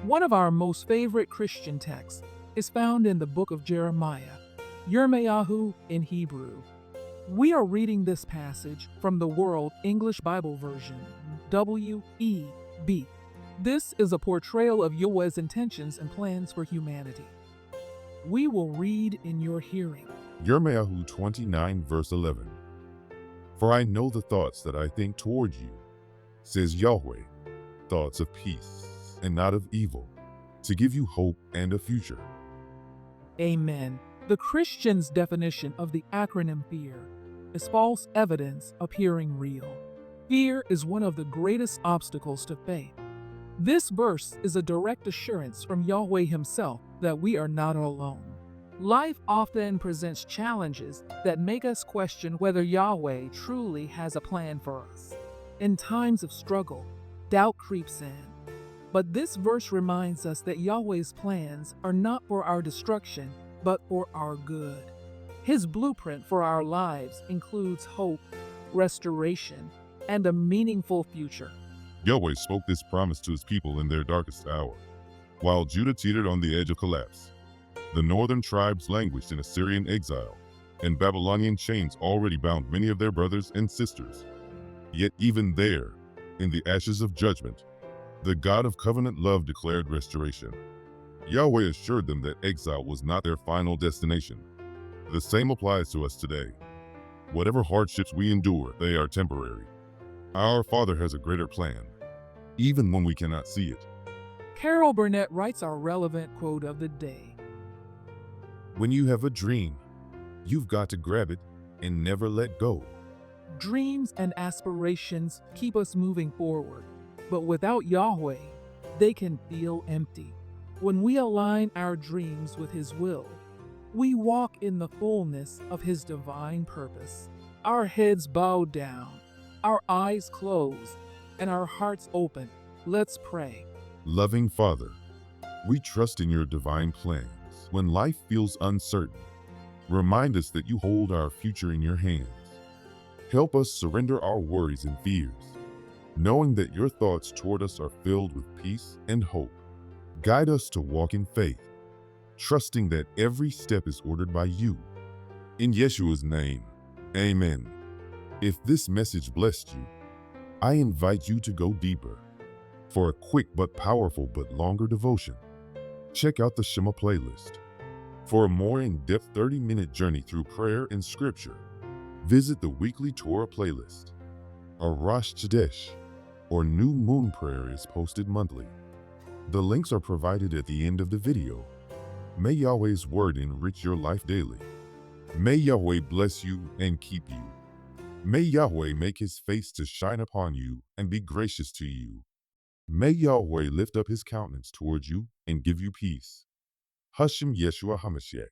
One of our most favorite Christian texts is found in the book of Jeremiah, Yirmeyahu in Hebrew. We are reading this passage from the World English Bible Version, WEB. This is a portrayal of Yahweh's intentions and plans for humanity. We will read in your hearing. Yirmeyahu 29 verse 11. For I know the thoughts that I think toward you, says Yahweh, thoughts of peace and not of evil, to give you hope and a future. Amen. The Christian's definition of the acronym FEAR is false evidence appearing real. Fear is one of the greatest obstacles to faith. This verse is a direct assurance from Yahweh himself that we are not alone. Life often presents challenges that make us question whether Yahweh truly has a plan for us. In times of struggle, doubt creeps in. But this verse reminds us that Yahweh's plans are not for our destruction, but for our good. His blueprint for our lives includes hope, restoration, and a meaningful future. Yahweh spoke this promise to his people in their darkest hour, while Judah teetered on the edge of collapse. The northern tribes languished in Assyrian exile, and Babylonian chains already bound many of their brothers and sisters. Yet even there, in the ashes of judgment, the God of covenant love declared restoration. Yahweh assured them that exile was not their final destination. The same applies to us today. Whatever hardships we endure, they are temporary. Our Father has a greater plan, even when we cannot see it. Carol Burnett writes our relevant quote of the day. When you have a dream, you've got to grab it and never let go. Dreams and aspirations keep us moving forward, but without Yahweh, they can feel empty. When we align our dreams with His will, we walk in the fullness of His divine purpose. Our heads bowed down, our eyes closed, and our hearts open. Let's pray. Loving Father, we trust in your divine plans. When life feels uncertain, remind us that you hold our future in your hands. Help us surrender our worries and fears, knowing that your thoughts toward us are filled with peace and hope. Guide us to walk in faith, trusting that every step is ordered by you. In Yeshua's name, amen. If this message blessed you, I invite you to go deeper. For a quick but powerful but longer devotion, check out the Shema playlist. For a more in-depth 30-minute journey through prayer and scripture, visit the weekly Torah playlist. A Rosh Chodesh, or New Moon prayer, is posted monthly. The links are provided at the end of the video. May Yahweh's word enrich your life daily. May Yahweh bless you and keep you. May Yahweh make his face to shine upon you and be gracious to you. May Yahweh lift up his countenance towards you and give you peace. Hashem Yeshua HaMashiach.